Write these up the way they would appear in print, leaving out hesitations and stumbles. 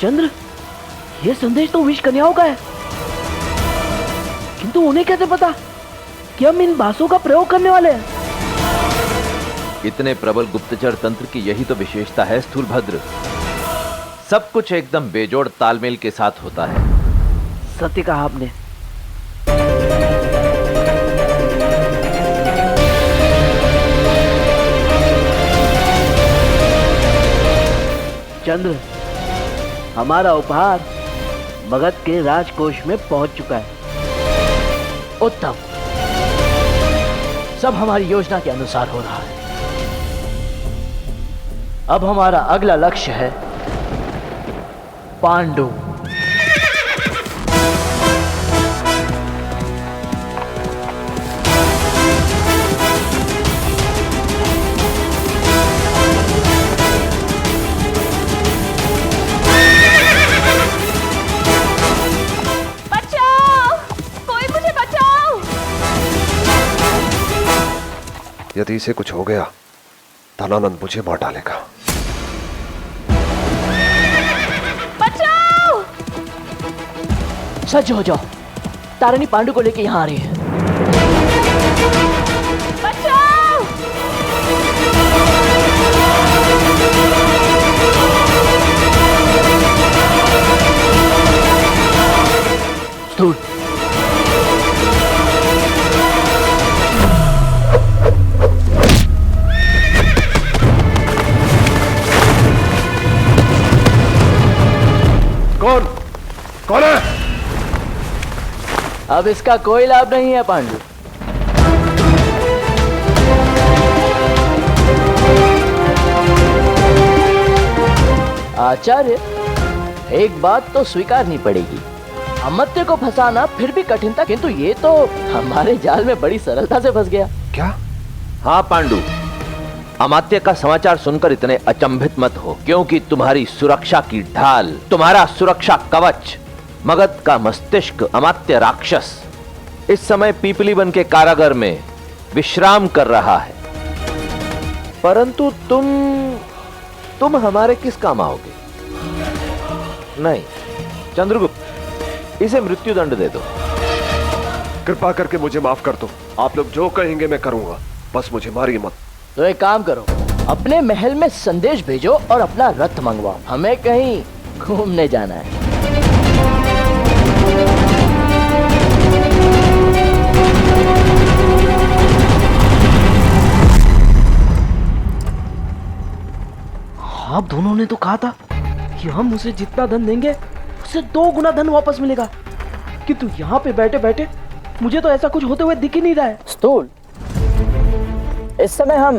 चंद्र, ये संदेश तो विष कन्याओं का है, किंतु उन्हें कैसे पता कि हम इन बांसों का प्रयोग करने वाले हैं? इतने प्रबल गुप्तचर तंत्र की यही तो विशेषता है स्थूलभद्र। सब कुछ एकदम बेजोड़ तालमेल के साथ होता है। सत्य कहा आपने। चंद्र, हमारा उपहार मगध के राजकोष में पहुंच चुका है। उत्तम, सब हमारी योजना के अनुसार हो रहा है। अब हमारा अगला लक्ष्य है पांडु। यदि इसे कुछ हो गया, धनानंद मुझे मार डालेगा। बचाओ! सज्ज हो जाओ, तारिणी पांडु को लेके यहां आ रही है। बचाओ! स्थूल, कौन है? अब इसका कोई लाभ नहीं है पांडु। आचार्य, एक बात तो स्वीकारनी पड़ेगी, अमर्त्य को फंसाना फिर भी कठिन था, किंतु ये तो हमारे जाल में बड़ी सरलता से फंस गया। क्या? हाँ पांडु, अमात्य का समाचार सुनकर इतने अचंभित मत हो, क्योंकि तुम्हारी सुरक्षा की ढाल, तुम्हारा सुरक्षा कवच, मगध का मस्तिष्क अमात्य राक्षस इस समय पीपली वन के कारागार में विश्राम कर रहा है। परंतु तुम हमारे किस काम आओगे? नहीं चंद्रगुप्त, इसे मृत्युदंड दे दो। कृपा करके मुझे माफ कर दो। आप लोग जो कहेंगे मैं करूंगा, बस मुझे मारिए मत। तो एक काम करो, अपने महल में संदेश भेजो और अपना रथ मंगवाओ, हमें कहीं घूमने जाना है। आप दोनों ने तो कहा था कि हम उसे जितना धन देंगे उससे 2 गुना धन वापस मिलेगा, किंतु यहाँ पे बैठे बैठे मुझे तो ऐसा कुछ होते हुए दिख ही नहीं रहा है। स्थूल, इस समय हम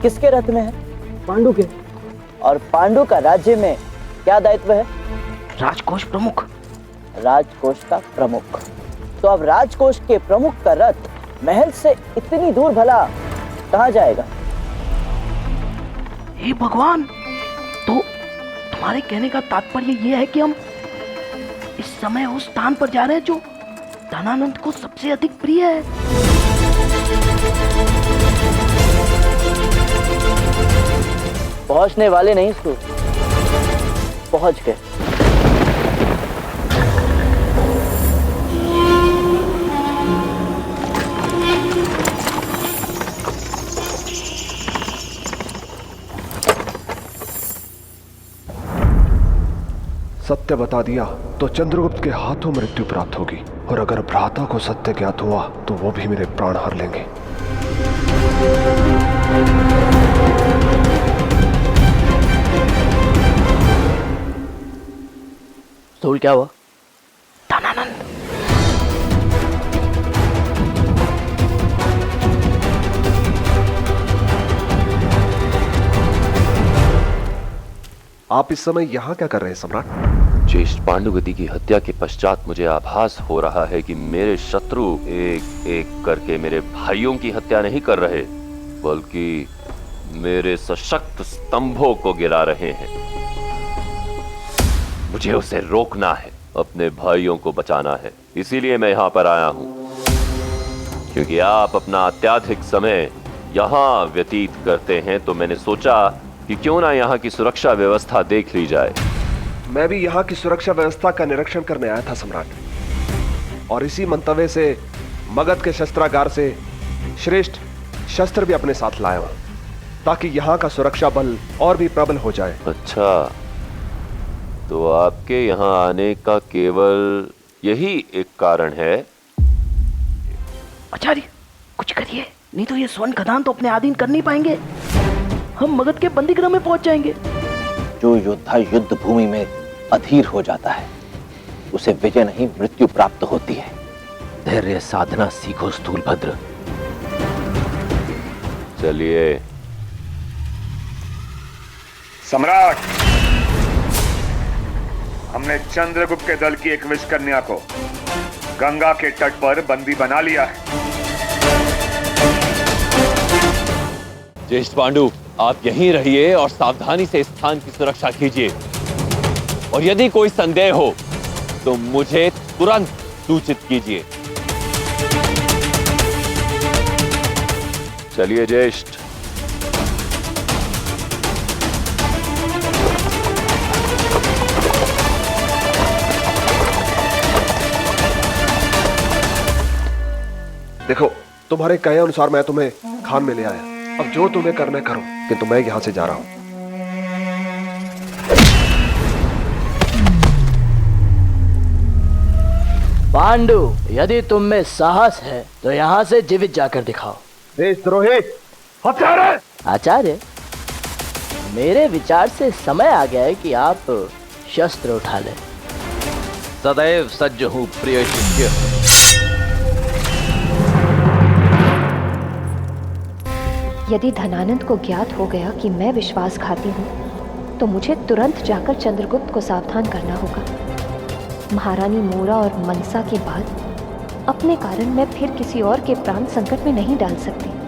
किसके रथ में हैं? पांडु के। और पांडु का राज्य में क्या दायित्व है? राजकोष प्रमुख। राजकोष का प्रमुख। तो अब राजकोष के प्रमुख का रथ महल से इतनी दूर भला कहां जाएगा? हे भगवान, तो तुम्हारे कहने का तात्पर्य यह है कि हम इस समय उस स्थान पर जा रहे हैं जो धनानंद को सबसे अधिक प्रिय है। पहुंचने वाले नहीं, स्थूल, पहुंच गए। सत्य बता दिया तो चंद्रगुप्त के हाथों मृत्यु प्राप्त होगी, और अगर भ्राता को सत्य ज्ञात हुआ तो वो भी मेरे प्राण हर लेंगे। स्थूल, क्या हुआ? धनानंद। आप इस समय यहाँ क्या कर रहे हैं सम्राट? ज्येष्ठ पांडुगति की हत्या के पश्चात मुझे आभास हो रहा है कि मेरे शत्रु एक एक करके मेरे भाइयों की हत्या नहीं कर रहे, बल्कि मेरे सशक्त स्तंभों को गिरा रहे हैं। मुझे उसे रोकना है, अपने भाइयों को बचाना है। इसीलिए मैं यहाँ पर आया हूँ, क्योंकि आप अपना अत्याधिक समय यहाँ व्यतीत करते हैं, तो मैंने सोचा कि क्यों ना यहाँ की सुरक्षा व्यवस्था देख ली जाए। मैं भी यहाँ की सुरक्षा व्यवस्था का निरीक्षण करने आया था सम्राट, और इसी मंतव्य से मगध के शस्त्रागार से श्रेष्ठ शस्त्र भी अपने साथ लाया हूं, ताकि यहाँ का सुरक्षा बल और भी प्रबल हो जाए। अच्छा, तो आपके यहाँ आने का केवल यही एक कारण है? आचार्य कुछ करिए, नहीं तो ये स्वर्ण खदान तो अपने अधीन कर नहीं पाएंगे। हम मगध के बंदीगृह में पहुंच जाएंगे। जो योद्धा युद्ध भूमि में अधीर हो जाता है उसे विजय नहीं मृत्यु प्राप्त होती है। धैर्य साधना सीखो स्थूलभद्र। चलिए। सम्राट, हमने चंद्रगुप्त के दल की एक विषकन्या को गंगा के तट पर बंदी बना लिया है। ज्येष्ठ पांडु, आप यहीं रहिए और सावधानी से स्थान की सुरक्षा कीजिए, और यदि कोई संदेह हो तो मुझे तुरंत सूचित कीजिए। चलिए ज्येष्ठ। देखो, तुम्हारे कहे अनुसार मैं तुम्हें खान में ले आया। अब जो तुम्हें करना करो, किंतु मैं यहां से जा रहा हूं। पांडु, यदि तुम में साहस है तो यहाँ से जीवित जाकर दिखाओ। देशद्रोही हत्यारे! आचार्य, मेरे विचार से समय आ गया है कि आप शस्त्र उठा लें। सदैव सज्ज हूं प्रिय शिष्य। यदि धनानंद को ज्ञात हो गया कि मैं विश्वासघाती हूँ तो मुझे तुरंत जाकर चंद्रगुप्त को सावधान करना होगा। महारानी मोरा और मनसा के बाद अपने कारण मैं फिर किसी और के प्राण संकट में नहीं डाल सकती।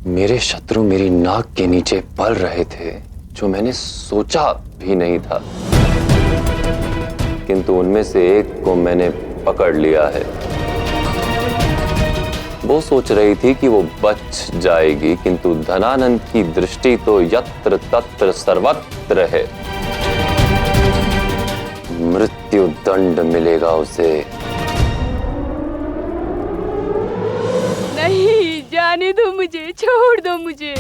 मेरे शत्रु मेरी नाक के नीचे पल रहे थे, जो मैंने सोचा भी नहीं था, किंतु उनमें से एक को मैंने पकड़ लिया है। वो सोच रही थी कि वो बच जाएगी, किंतु धनानंद की दृष्टि तो यत्र तत्र सर्वत्र है। मृत्यु दंड मिलेगा उसे। नहीं, जाने दो मुझे, छोड़ दो मुझे,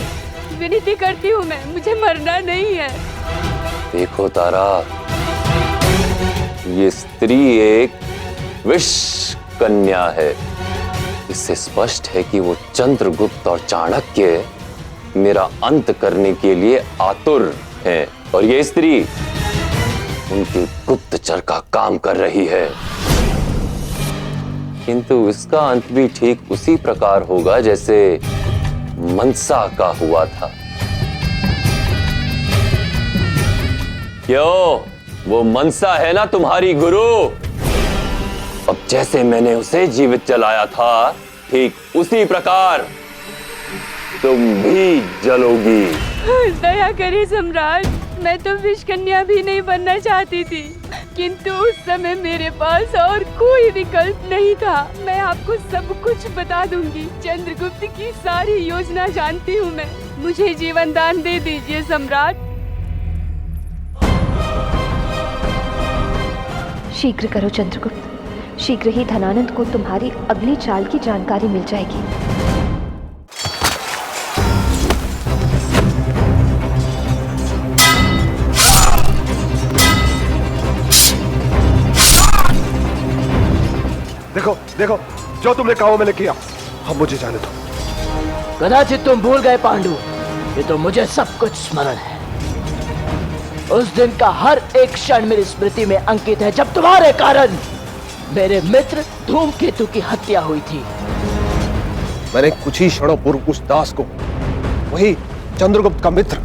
विनती करती हूँ मैं, मुझे मरना नहीं है। देखो तारा, ये स्त्री एक विष कन्या है। इससे स्पष्ट है कि वो चंद्रगुप्त और चाणक्य मेरा अंत करने के लिए आतुर हैं, और ये स्त्री उनके गुप्तचर का काम कर रही है। किंतु इसका अंत भी ठीक उसी प्रकार होगा जैसे मनसा का हुआ था। क्यों? वो मनसा है ना तुम्हारी गुरु। अब जैसे मैंने उसे जीवित जलाया था, ठीक उसी प्रकार तुम भी जलोगी। दया करिए सम्राट, मैं तो विषकन्या भी नहीं बनना चाहती थी, किंतु उस समय मेरे पास और कोई विकल्प नहीं था। मैं आपको सब कुछ बता दूंगी, चंद्रगुप्त की सारी योजना जानती हूँ मैं। मुझे जीवन दान दे दीजिए सम्राट। शीघ्र करो चंद्रगुप्त, शीघ्र ही धनानंद को तुम्हारी अगली चाल की जानकारी मिल जाएगी। देखो देखो, जो तुमने कहा वो मैंने किया। अब मुझे जाने दो। कदाचित तुम भूल गए पांडु, ये तो मुझे सब कुछ स्मरण है। उस दिन का हर एक क्षण मेरी स्मृति में अंकित है, जब तुम्हारे कारण मेरे मित्र धूमकेतु की हत्या हुई थी। मैंने कुछ ही क्षणों पूर्व उस दास को, वही चंद्रगुप्त का मित्र,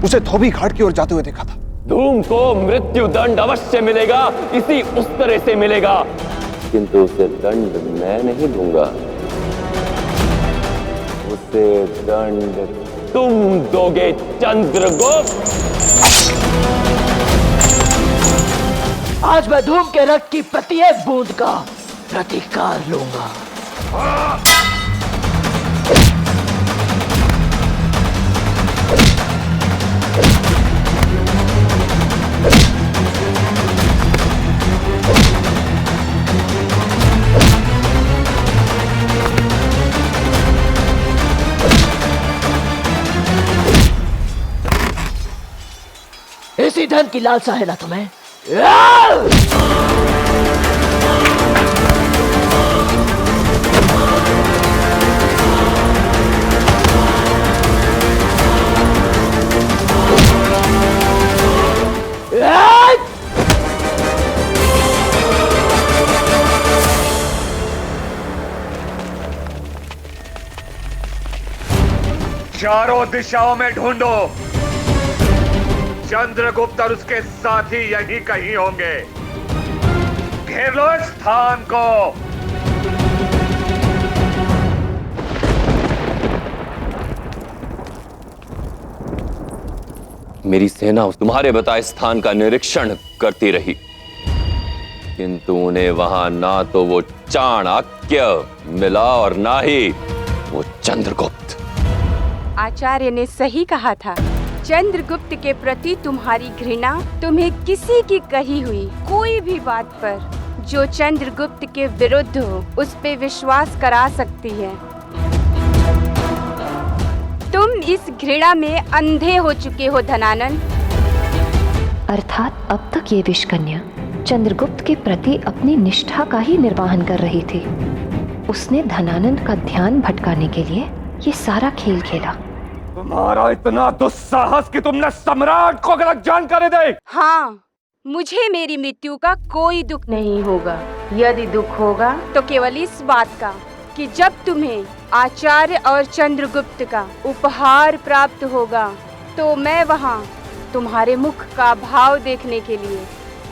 उसे धोबी घाट की ओर जाते हुए देखा था। धूम को मृत्यु दंड अवश्य मिलेगा, इसी उस तरह से मिलेगा, किंतु उसे दंड मैं नहीं दूंगा। उसे दंड तुम दोगे चंद्रगुप्त। आज मैं धूम के रक्त की प्रत्येक बूंद का प्रतिकार लूंगा। इसी धन की लालसा है ना तुम्हें? चारों दिशाओं में ढूंढो, चंद्रगुप्त और उसके साथी यहीं कहीं होंगे। घेर लो इस स्थान को। मेरी सेना उस तुम्हारे बताए स्थान का निरीक्षण करती रही, किंतु उन्हें वहां ना तो वो चाणक्य मिला और ना ही वो चंद्रगुप्त। आचार्य ने सही कहा था। चंद्रगुप्त के प्रति तुम्हारी घृणा तुम्हें किसी की कही हुई कोई भी बात पर जो चंद्रगुप्त के विरुद्ध हो उस पे विश्वास करा सकती है। तुम इस घृणा में अंधे हो चुके हो धनानंद। अर्थात अब तक ये विषकन्या चंद्रगुप्त के प्रति अपनी निष्ठा का ही निर्वाहन कर रही थी। उसने धनानंद का ध्यान भटकाने के लिए ये सारा खेल खेला। तुम्हारा इतना दुस्साहस कि तुमने सम्राट को गलत जानकारी दी। हाँ, मुझे मेरी मृत्यु का कोई दुख नहीं होगा। यदि दुख होगा तो केवल इस बात का कि जब तुम्हें आचार्य और चंद्रगुप्त का उपहार प्राप्त होगा तो मैं वहाँ तुम्हारे मुख का भाव देखने के लिए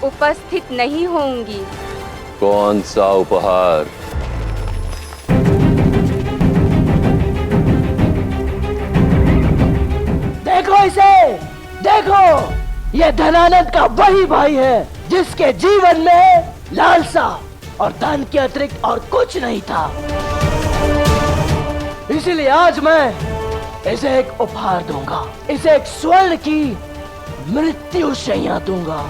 उपस्थित नहीं होंगी। कौन सा उपहार? देखो इसे, देखो, ये धनानंद का वही भाई है जिसके जीवन में लालसा और धन के अतिरिक्त और कुछ नहीं था। इसीलिए आज मैं इसे एक उपहार दूंगा, इसे एक स्वर्ण की मृत्यु शैया दूंगा।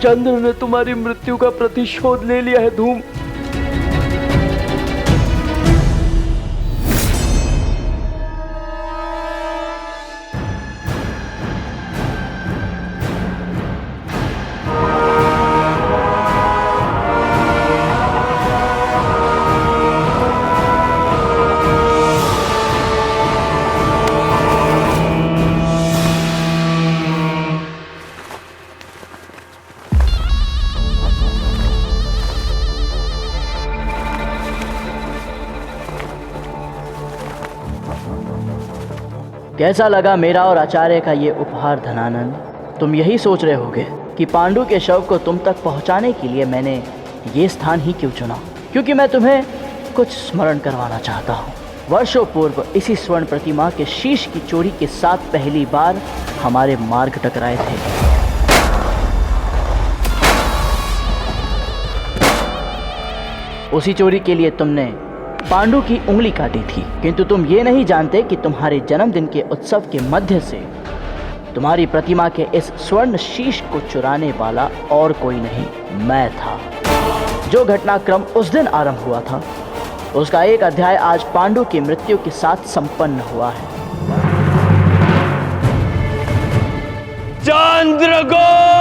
चंद्र ने तुम्हारी मृत्यु का प्रतिशोध ले लिया है धूम। कैसा लगा मेरा और आचार्य का ये उपहार धनानंद? तुम यही सोच रहे होगे कि पांडु के शव को तुम तक पहुंचाने के लिए मैंने ये स्थान ही क्यों चुना, क्योंकि मैं तुम्हें कुछ स्मरण करवाना चाहता हूँ। वर्षों पूर्व इसी स्वर्ण प्रतिमा के शीश की चोरी के साथ पहली बार हमारे मार्ग टकराए थे। उसी चोरी के लिए तुमने पांडु की उंगली काटी थी, किंतु तुम ये नहीं जानते कि तुम्हारे जन्मदिन के उत्सव के मध्य से तुम्हारी प्रतिमा के इस स्वर्ण शीश को चुराने वाला और कोई नहीं, मैं था। जो घटनाक्रम उस दिन आरंभ हुआ था उसका एक अध्याय आज पांडु की मृत्यु के साथ संपन्न हुआ है। चंद्रगुप्त!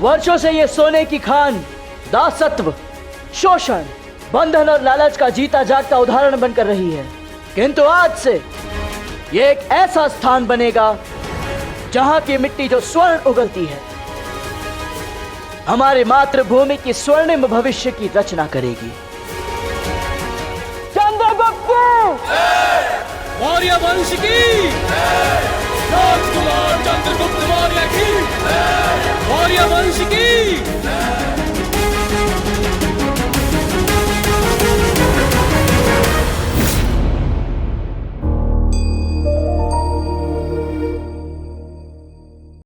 वर्षों से ये सोने की खान दासत्व, शोषण, बंधन और लालच का जीता जागता उदाहरण बनकर रही है, किंतु आज से ये एक ऐसा स्थान बनेगा जहां की मिट्टी जो स्वर्ण उगलती है हमारी मातृभूमि की स्वर्णिम भविष्य की रचना करेगी। चंद्रगुप्त मौर्य वंश की, राजकुमार चंद्रगुप्त मौर्य की